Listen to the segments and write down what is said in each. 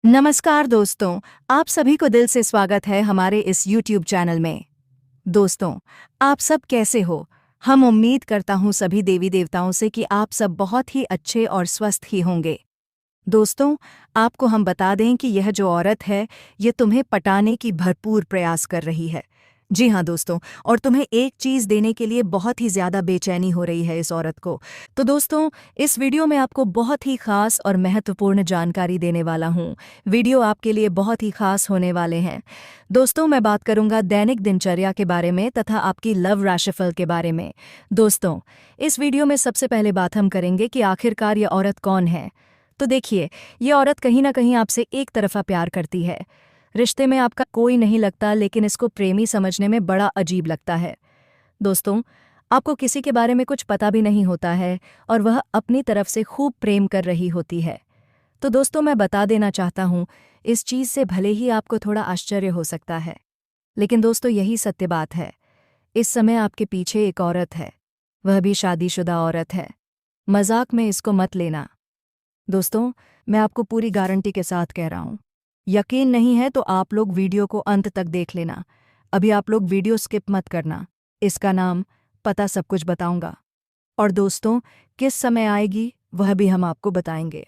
नमस्कार दोस्तों, आप सभी को दिल से स्वागत है हमारे इस YouTube चैनल में। दोस्तों, आप सब कैसे हो? हम उम्मीद करता हूँ सभी देवी देवताओं से कि आप सब बहुत ही अच्छे और स्वस्थ ही होंगे। दोस्तों, आपको हम बता दें कि यह जो औरत है, ये तुम्हें पटाने की भरपूर प्रयास कर रही है। जी हाँ दोस्तों, और तुम्हें एक चीज़ देने के लिए बहुत ही ज़्यादा बेचैनी हो रही है इस औरत को। तो दोस्तों, इस वीडियो में आपको बहुत ही खास और महत्वपूर्ण जानकारी देने वाला हूँ। वीडियो आपके लिए बहुत ही खास होने वाले हैं। दोस्तों, मैं बात करूँगा दैनिक दिनचर्या के बारे में तथा आपकी लव राशिफल के बारे में। दोस्तों, इस वीडियो में सबसे पहले बात हम करेंगे कि आखिरकार ये औरत कौन है। तो देखिए, ये औरत कहीं ना कहीं आपसे एक तरफा प्यार करती है। रिश्ते में आपका कोई नहीं लगता, लेकिन इसको प्रेमी समझने में बड़ा अजीब लगता है। दोस्तों, आपको किसी के बारे में कुछ पता भी नहीं होता है और वह अपनी तरफ से खूब प्रेम कर रही होती है। तो दोस्तों, मैं बता देना चाहता हूँ, इस चीज़ से भले ही आपको थोड़ा आश्चर्य हो सकता है, लेकिन दोस्तों यही सत्य बात है। इस समय आपके पीछे एक औरत है, वह भी शादीशुदा औरत है। मजाक में इसको मत लेना। दोस्तों, मैं आपको पूरी गारंटी के साथ कह रहा हूँ। यकीन नहीं है तो आप लोग वीडियो को अंत तक देख लेना। अभी आप लोग वीडियो स्किप मत करना। इसका नाम, पता सब कुछ बताऊंगा। और दोस्तों, किस समय आएगी वह भी हम आपको बताएंगे।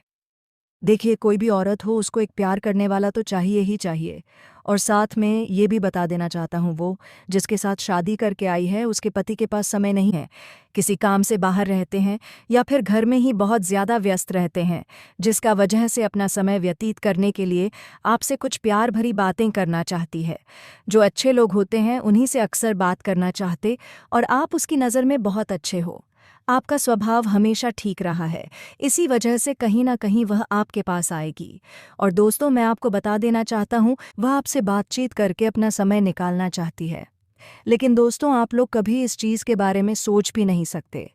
देखिए, कोई भी औरत हो, उसको एक प्यार करने वाला तो चाहिए ही चाहिए। और साथ में ये भी बता देना चाहता हूँ, वो जिसके साथ शादी करके आई है उसके पति के पास समय नहीं है। किसी काम से बाहर रहते हैं या फिर घर में ही बहुत ज़्यादा व्यस्त रहते हैं, जिसका वजह से अपना समय व्यतीत करने के लिए आपसे कुछ प्यार भरी बातें करना चाहती है। जो अच्छे लोग होते हैं उन्हीं से अक्सर बात करना चाहते, और आप उसकी नज़र में बहुत अच्छे हो। आपका स्वभाव हमेशा ठीक रहा है, इसी वजह से कहीं ना कहीं वह आपके पास आएगी। और दोस्तों, मैं आपको बता देना चाहता हूँ, वह आपसे बातचीत करके अपना समय निकालना चाहती है। लेकिन दोस्तों, आप लोग कभी इस चीज़ के बारे में सोच भी नहीं सकते।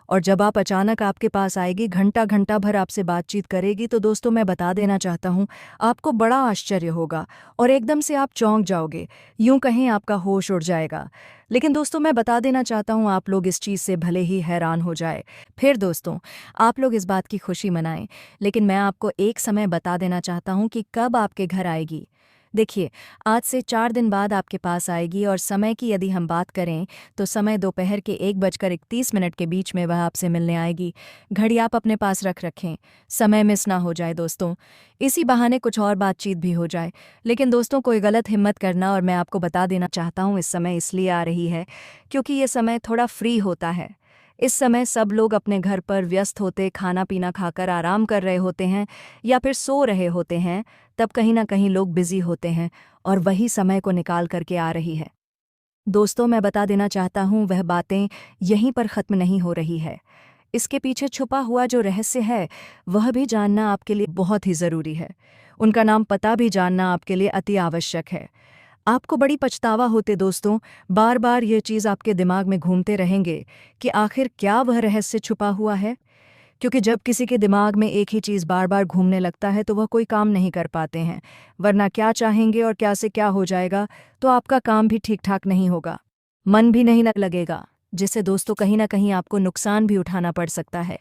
और जब आप अचानक आपके पास आएगी, घंटा घंटा भर आपसे बातचीत करेगी, तो दोस्तों मैं बता देना चाहता हूँ, आपको बड़ा आश्चर्य होगा और एकदम से आप चौंक जाओगे, यूं कहें आपका होश उड़ जाएगा। लेकिन दोस्तों, मैं बता देना चाहता हूँ, आप लोग इस चीज़ से भले ही हैरान हो जाए। फिर दोस्तों, आप लोग इस बात की खुशी मनाएं, लेकिन मैं आपको एक समय बता देना चाहता हूँ कि कब आपके घर आएगी। देखिए, आज से 4 दिन बाद आपके पास आएगी, और समय की यदि हम बात करें तो समय दोपहर के 1:31 के बीच में वह आपसे मिलने आएगी। घड़ी आप अपने पास रखें, समय मिस ना हो जाए दोस्तों। इसी बहाने कुछ और बातचीत भी हो जाए। लेकिन दोस्तों, कोई गलत हिम्मत करना, और मैं आपको बता देना चाहता हूँ, इस समय इसलिए आ रही है क्योंकि ये समय थोड़ा फ्री होता है। इस समय सब लोग अपने घर पर व्यस्त होते, खाना पीना खाकर आराम कर रहे होते हैं या फिर सो रहे होते हैं। तब कहीं ना कहीं लोग बिजी होते हैं, और वही समय को निकाल करके आ रही है। दोस्तों, मैं बता देना चाहता हूँ, वह बातें यहीं पर ख़त्म नहीं हो रही है। इसके पीछे छुपा हुआ जो रहस्य है, वह भी जानना आपके लिए बहुत ही ज़रूरी है। उनका नाम पता भी जानना आपके लिए अति आवश्यक है। आपको बड़ी पछतावा होते दोस्तों, बार बार ये चीज़ आपके दिमाग में घूमते रहेंगे कि आखिर क्या वह रहस्य छुपा हुआ है। क्योंकि जब किसी के दिमाग में एक ही चीज़ बार बार घूमने लगता है तो वह कोई काम नहीं कर पाते हैं। वरना क्या चाहेंगे और क्या से क्या हो जाएगा, तो आपका काम भी ठीक ठाक नहीं होगा, मन भी नहीं लगेगा, जिससे दोस्तों कहीं ना कहीं आपको नुकसान भी उठाना पड़ सकता है।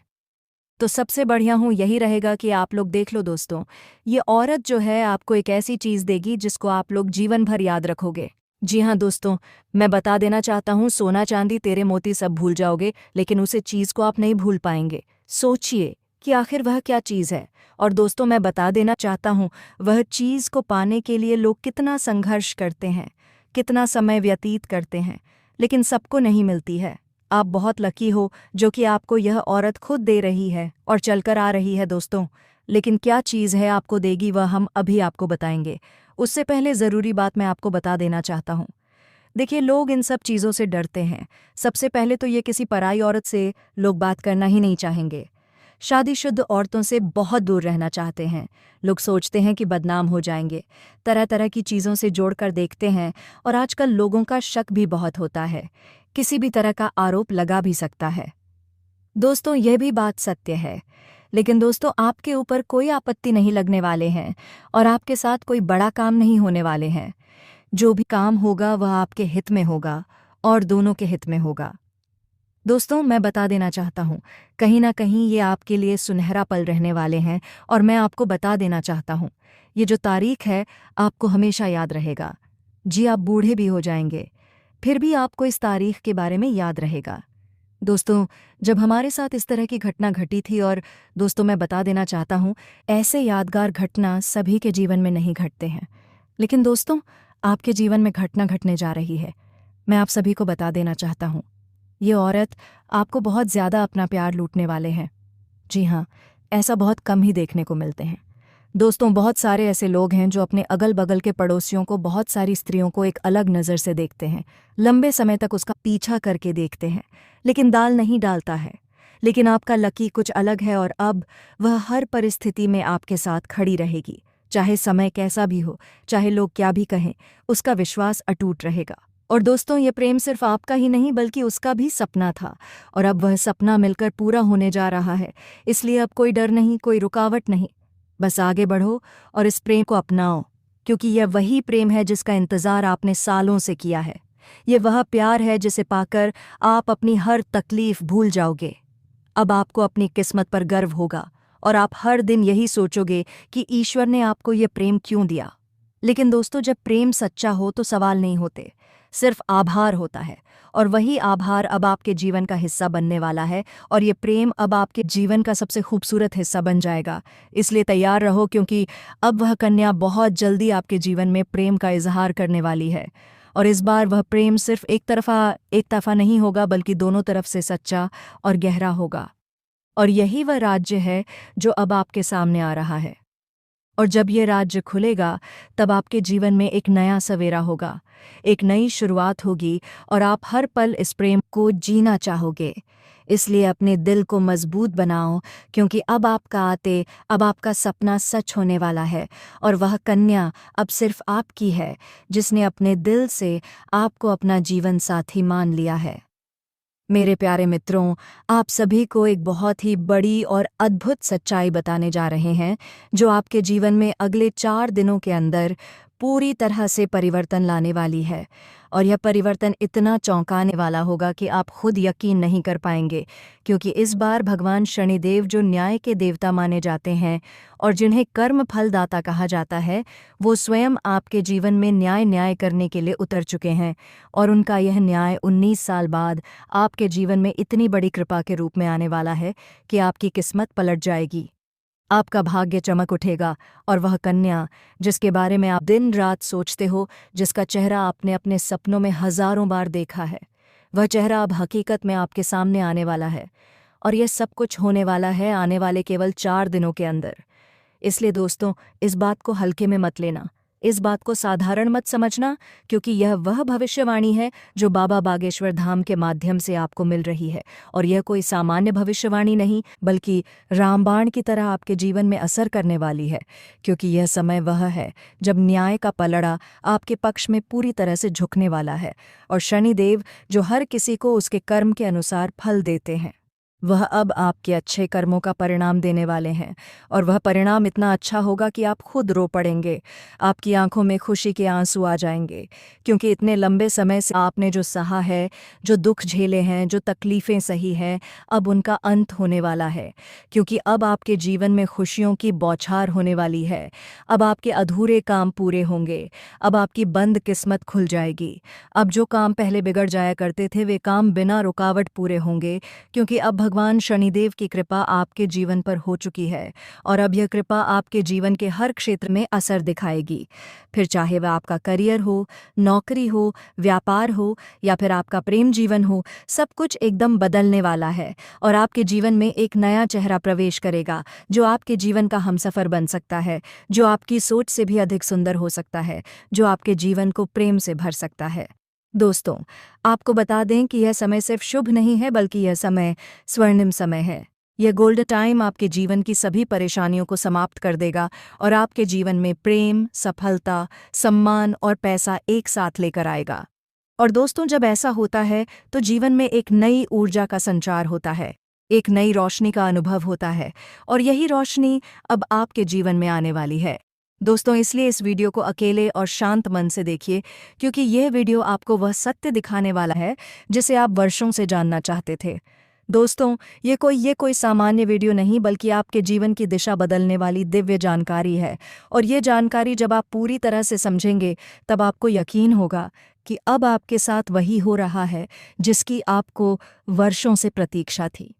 तो सबसे बढ़िया यही रहेगा कि आप लोग देख लो दोस्तों, ये औरत जो है आपको एक ऐसी चीज़ देगी जिसको आप लोग जीवन भर याद रखोगे। जी हाँ दोस्तों, मैं बता देना चाहता हूँ, सोना चांदी तेरे मोती सब भूल जाओगे, लेकिन उसे चीज़ को आप नहीं भूल पाएंगे। सोचिए कि आखिर वह क्या चीज़ है। और दोस्तों, मैं बता देना चाहता हूँ, वह चीज़ को पाने के लिए लोग कितना संघर्ष करते हैं, कितना समय व्यतीत करते हैं, लेकिन सबको नहीं मिलती है। आप बहुत लकी हो जो कि आपको यह औरत खुद दे रही है और चलकर आ रही है दोस्तों। लेकिन क्या चीज़ है आपको देगी, वह हम अभी आपको बताएंगे। उससे पहले ज़रूरी बात मैं आपको बता देना चाहता हूँ। देखिए, लोग इन सब चीज़ों से डरते हैं। सबसे पहले तो ये किसी पराई औरत से लोग बात करना ही नहीं चाहेंगे। शादीशुदा औरतों से बहुत दूर रहना चाहते हैं। लोग सोचते हैं कि बदनाम हो जाएंगे, तरह तरह की चीज़ों से जोड़कर देखते हैं, और आजकल लोगों का शक भी बहुत होता है। किसी भी तरह का आरोप लगा भी सकता है। दोस्तों, यह भी बात सत्य है। लेकिन दोस्तों, आपके ऊपर कोई आपत्ति नहीं लगने वाले हैं, और आपके साथ कोई बड़ा काम नहीं होने वाले हैं। जो भी काम होगा वह आपके हित में होगा और दोनों के हित में होगा। दोस्तों, मैं बता देना चाहता हूँ, कहीं ना कहीं ये आपके लिए सुनहरा पल रहने वाले हैं। और मैं आपको बता देना चाहता हूँ, ये जो तारीख है आपको हमेशा याद रहेगा। जी, आप बूढ़े भी हो जाएंगे, फिर भी आपको इस तारीख के बारे में याद रहेगा। दोस्तों, जब हमारे साथ इस तरह की घटना घटी थी, और दोस्तों मैं बता देना चाहता हूँ, ऐसे यादगार घटना सभी के जीवन में नहीं घटते हैं, लेकिन दोस्तों आपके जीवन में घटना घटने जा रही है। मैं आप सभी को बता देना चाहता हूँ, ये औरत आपको बहुत ज़्यादा अपना प्यार लूटने वाले हैं। जी हाँ, ऐसा बहुत कम ही देखने को मिलते हैं। दोस्तों, बहुत सारे ऐसे लोग हैं जो अपने अगल बगल के पड़ोसियों को, बहुत सारी स्त्रियों को एक अलग नज़र से देखते हैं, लंबे समय तक उसका पीछा करके देखते हैं, लेकिन दाल नहीं डालता है। लेकिन आपका लकी कुछ अलग है, और अब वह हर परिस्थिति में आपके साथ खड़ी रहेगी। चाहे समय कैसा भी हो, चाहे लोग क्या भी कहें, उसका विश्वास अटूट रहेगा। और दोस्तों, ये प्रेम सिर्फ आपका ही नहीं बल्कि उसका भी सपना था, और अब वह सपना मिलकर पूरा होने जा रहा है। इसलिए अब कोई डर नहीं, कोई रुकावट नहीं, बस आगे बढ़ो और इस प्रेम को अपनाओ, क्योंकि यह वही प्रेम है जिसका इंतज़ार आपने सालों से किया है। ये वह प्यार है जिसे पाकर आप अपनी हर तकलीफ भूल जाओगे। अब आपको अपनी किस्मत पर गर्व होगा, और आप हर दिन यही सोचोगे कि ईश्वर ने आपको ये प्रेम क्यों दिया। लेकिन दोस्तों, जब प्रेम सच्चा हो तो सवाल नहीं होते, सिर्फ आभार होता है। और वही आभार अब आपके जीवन का हिस्सा बनने वाला है, और ये प्रेम अब आपके जीवन का सबसे खूबसूरत हिस्सा बन जाएगा। इसलिए तैयार रहो, क्योंकि अब वह कन्या बहुत जल्दी आपके जीवन में प्रेम का इजहार करने वाली है। और इस बार वह प्रेम सिर्फ एक तरफा नहीं होगा, बल्कि दोनों तरफ से सच्चा और गहरा होगा। और यही वह राज्य है जो अब आपके सामने आ रहा है। और जब ये राज्य खुलेगा, तब आपके जीवन में एक नया सवेरा होगा, एक नई शुरुआत होगी, और आप हर पल इस प्रेम को जीना चाहोगे। इसलिए अपने दिल को मजबूत बनाओ, क्योंकि अब आपका सपना सच होने वाला है। और वह कन्या अब सिर्फ आपकी है, जिसने अपने दिल से आपको अपना जीवन साथी मान लिया है। मेरे प्यारे मित्रों, आप सभी को एक बहुत ही बड़ी और अद्भुत सच्चाई बताने जा रहे हैं, जो आपके जीवन में अगले 4 दिनों के अंदर पूरी तरह से परिवर्तन लाने वाली है। और यह परिवर्तन इतना चौंकाने वाला होगा कि आप खुद यकीन नहीं कर पाएंगे, क्योंकि इस बार भगवान शनिदेव, जो न्याय के देवता माने जाते हैं और जिन्हें कर्म फलदाता कहा जाता है, वो स्वयं आपके जीवन में न्याय करने के लिए उतर चुके हैं। और उनका यह न्याय 19 साल बाद आपके जीवन में इतनी बड़ी कृपा के रूप में आने वाला है कि आपकी किस्मत पलट जाएगी, आपका भाग्य चमक उठेगा। और वह कन्या जिसके बारे में आप दिन रात सोचते हो, जिसका चेहरा आपने अपने सपनों में हजारों बार देखा है, वह चेहरा अब हकीकत में आपके सामने आने वाला है। और यह सब कुछ होने वाला है आने वाले केवल 4 दिनों के अंदर। इसलिए दोस्तों, इस बात को हल्के में मत लेना, इस बात को साधारण मत समझना, क्योंकि यह वह भविष्यवाणी है जो बाबा बागेश्वर धाम के माध्यम से आपको मिल रही है। और यह कोई सामान्य भविष्यवाणी नहीं, बल्कि रामबाण की तरह आपके जीवन में असर करने वाली है, क्योंकि यह समय वह है जब न्याय का पलड़ा आपके पक्ष में पूरी तरह से झुकने वाला है। और शनिदेव, जो हर किसी को उसके कर्म के अनुसार फल देते हैं, वह अब आपके अच्छे कर्मों का परिणाम देने वाले हैं। और वह परिणाम इतना अच्छा होगा कि आप खुद रो पड़ेंगे, आपकी आंखों में खुशी के आंसू आ जाएंगे, क्योंकि इतने लंबे समय से आपने जो सहा है, जो दुख झेले हैं, जो तकलीफ़ें सही हैं, अब उनका अंत होने वाला है। क्योंकि अब आपके जीवन में खुशियों की बौछार होने वाली है। अब आपके अधूरे काम पूरे होंगे, अब आपकी बंद किस्मत खुल जाएगी। अब जो काम पहले बिगड़ जाया करते थे, वे काम बिना रुकावट पूरे होंगे, क्योंकि अब भगवान शनिदेव की कृपा आपके जीवन पर हो चुकी है। और अब यह कृपा आपके जीवन के हर क्षेत्र में असर दिखाएगी, फिर चाहे वह आपका करियर हो, नौकरी हो, व्यापार हो, या फिर आपका प्रेम जीवन हो, सब कुछ एकदम बदलने वाला है। और आपके जीवन में एक नया चेहरा प्रवेश करेगा, जो आपके जीवन का हमसफर बन सकता है, जो आपकी सोच से भी अधिक सुंदर हो सकता है, जो आपके जीवन को प्रेम से भर सकता है। दोस्तों, आपको बता दें कि यह समय सिर्फ शुभ नहीं है, बल्कि यह समय स्वर्णिम समय है। यह गोल्डन टाइम आपके जीवन की सभी परेशानियों को समाप्त कर देगा, और आपके जीवन में प्रेम, सफलता, सम्मान और पैसा एक साथ लेकर आएगा। और दोस्तों, जब ऐसा होता है तो जीवन में एक नई ऊर्जा का संचार होता है, एक नई रोशनी का अनुभव होता है। और यही रोशनी अब आपके जीवन में आने वाली है। दोस्तों, इसलिए इस वीडियो को अकेले और शांत मन से देखिए, क्योंकि यह वीडियो आपको वह सत्य दिखाने वाला है जिसे आप वर्षों से जानना चाहते थे। दोस्तों, ये कोई सामान्य वीडियो नहीं, बल्कि आपके जीवन की दिशा बदलने वाली दिव्य जानकारी है। और ये जानकारी जब आप पूरी तरह से समझेंगे, तब आपको यकीन होगा कि अब आपके साथ वही हो रहा है जिसकी आपको वर्षों से प्रतीक्षा थी।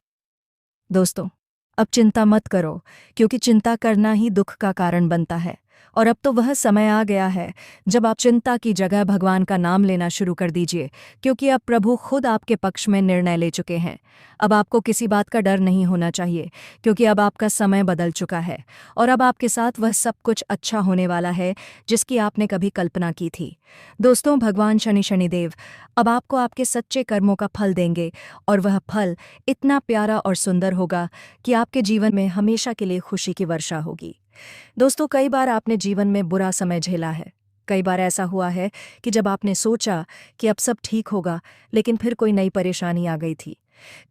दोस्तों, अब चिंता मत करो, क्योंकि चिंता करना ही दुख का कारण बनता है। और अब तो वह समय आ गया है जब आप चिंता की जगह भगवान का नाम लेना शुरू कर दीजिए, क्योंकि अब प्रभु खुद आपके पक्ष में निर्णय ले चुके हैं। अब आपको किसी बात का डर नहीं होना चाहिए, क्योंकि अब आपका समय बदल चुका है और अब आपके साथ वह सब कुछ अच्छा होने वाला है जिसकी आपने कभी कल्पना की थी। दोस्तों, भगवान शनिदेव अब आपको आपके सच्चे कर्मों का फल देंगे, और वह फल इतना प्यारा और सुंदर होगा कि आपके जीवन में हमेशा के लिए खुशी की वर्षा होगी। दोस्तों, कई बार आपने जीवन में बुरा समय झेला है। कई बार ऐसा हुआ है कि जब आपने सोचा कि अब सब ठीक होगा, लेकिन फिर कोई नई परेशानी आ गई थी।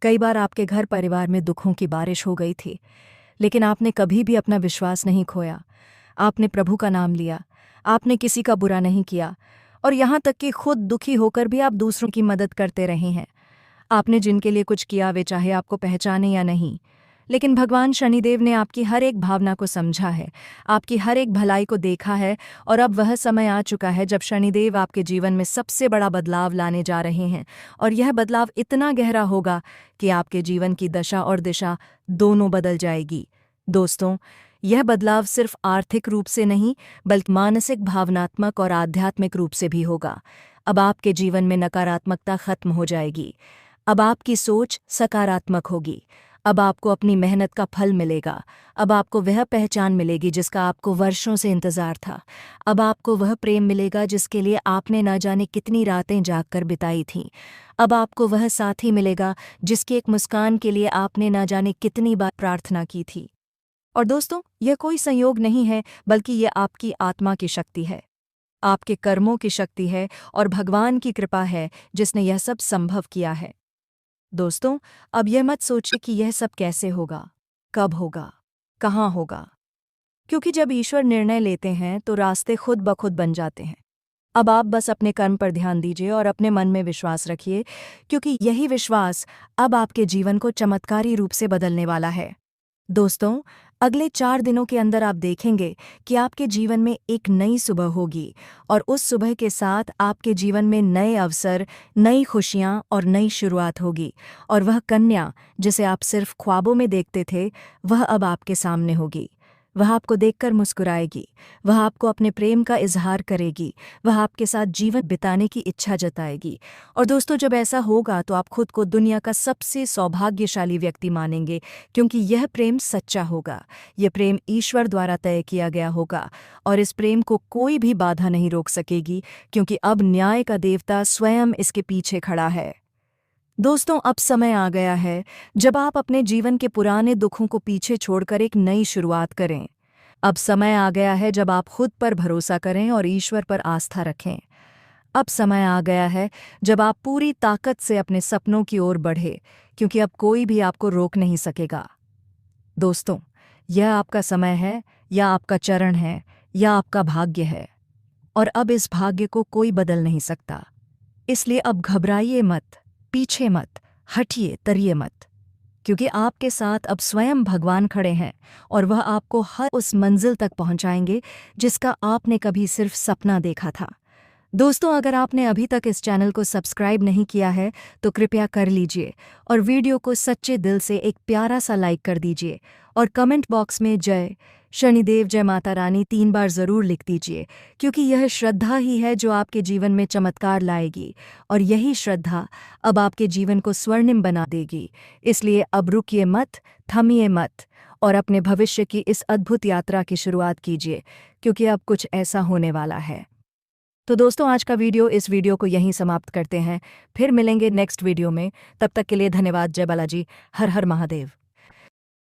कई बार आपके घर परिवार में दुखों की बारिश हो गई थी, लेकिन आपने कभी भी अपना विश्वास नहीं खोया। आपने प्रभु का नाम लिया, आपने किसी का बुरा नहीं किया, और यहाँ तक कि खुद दुखी होकर भी आप दूसरों की मदद करते रहे हैं। आपने जिनके लिए कुछ किया, वे चाहे आपको पहचाने या नहीं, लेकिन भगवान शनिदेव ने आपकी हर एक भावना को समझा है, आपकी हर एक भलाई को देखा है। और अब वह समय आ चुका है जब शनिदेव आपके जीवन में सबसे बड़ा बदलाव लाने जा रहे हैं, और यह बदलाव इतना गहरा होगा कि आपके जीवन की दशा और दिशा दोनों बदल जाएगी। दोस्तों, यह बदलाव सिर्फ आर्थिक रूप से नहीं, बल्कि मानसिक, भावनात्मक और आध्यात्मिक रूप से भी होगा। अब आपके जीवन में नकारात्मकता खत्म हो जाएगी। अब आपकी सोच सकारात्मक होगी। अब आपको अपनी मेहनत का फल मिलेगा। अब आपको वह पहचान मिलेगी जिसका आपको वर्षों से इंतजार था। अब आपको वह प्रेम मिलेगा जिसके लिए आपने न जाने कितनी रातें जागकर बिताई थीं। अब आपको वह साथी मिलेगा जिसकी एक मुस्कान के लिए आपने न जाने कितनी बार प्रार्थना की थी। और दोस्तों, यह कोई संयोग नहीं है, बल्कि यह आपकी आत्मा की शक्ति है, आपके कर्मों की शक्ति है, और भगवान की कृपा है जिसने यह सब संभव किया है। दोस्तों, अब यह मत सोचिए कि यह सब कैसे होगा, कब होगा, कहाँ होगा, क्योंकि जब ईश्वर निर्णय लेते हैं तो रास्ते खुद ब खुद बन जाते हैं। अब आप बस अपने कर्म पर ध्यान दीजिए और अपने मन में विश्वास रखिए, क्योंकि यही विश्वास अब आपके जीवन को चमत्कारी रूप से बदलने वाला है। दोस्तों, अगले 4 दिनों के अंदर आप देखेंगे कि आपके जीवन में एक नई सुबह होगी, और उस सुबह के साथ आपके जीवन में नए अवसर, नई खुशियां और नई शुरुआत होगी। और वह कन्या जिसे आप सिर्फ ख्वाबों में देखते थे, वह अब आपके सामने होगी। वह आपको देखकर मुस्कुराएगी, वह आपको अपने प्रेम का इजहार करेगी, वह आपके साथ जीवन बिताने की इच्छा जताएगी। और दोस्तों, जब ऐसा होगा तो आप खुद को दुनिया का सबसे सौभाग्यशाली व्यक्ति मानेंगे, क्योंकि यह प्रेम सच्चा होगा। यह प्रेम ईश्वर द्वारा तय किया गया होगा, और इस प्रेम को कोई भी बाधा नहीं रोक सकेगी, क्योंकि अब न्याय का देवता स्वयं इसके पीछे खड़ा है। दोस्तों, अब समय आ गया है जब आप अपने जीवन के पुराने दुखों को पीछे छोड़कर एक नई शुरुआत करें। अब समय आ गया है जब आप खुद पर भरोसा करें और ईश्वर पर आस्था रखें। अब समय आ गया है जब आप पूरी ताकत से अपने सपनों की ओर बढ़े, क्योंकि अब कोई भी आपको रोक नहीं सकेगा। दोस्तों, यह आपका समय है, या आपका चरण है, या आपका भाग्य है, और अब इस भाग्य को कोई बदल नहीं सकता। इसलिए अब घबराइए मत, पीछे मत हटिए, तरिए मत, क्योंकि आपके साथ अब स्वयं भगवान खड़े हैं, और वह आपको हर उस मंजिल तक पहुंचाएंगे जिसका आपने कभी सिर्फ सपना देखा था। दोस्तों, अगर आपने अभी तक इस चैनल को सब्सक्राइब नहीं किया है तो कृपया कर लीजिए, और वीडियो को सच्चे दिल से एक प्यारा सा लाइक कर दीजिए, और कमेंट बॉक्स में जय शनिदेव, जय माता रानी 3 बार ज़रूर लिख दीजिए, क्योंकि यह श्रद्धा ही है जो आपके जीवन में चमत्कार लाएगी, और यही श्रद्धा अब आपके जीवन को स्वर्णिम बना देगी। इसलिए अब रुकिए मत, थमिए मत, और अपने भविष्य की इस अद्भुत यात्रा की शुरुआत कीजिए, क्योंकि अब कुछ ऐसा होने वाला है। तो दोस्तों, आज का इस वीडियो को यहीं समाप्त करते हैं। फिर मिलेंगे नेक्स्ट वीडियो में। तब तक के लिए धन्यवाद। जय बालाजी। हर हर महादेव।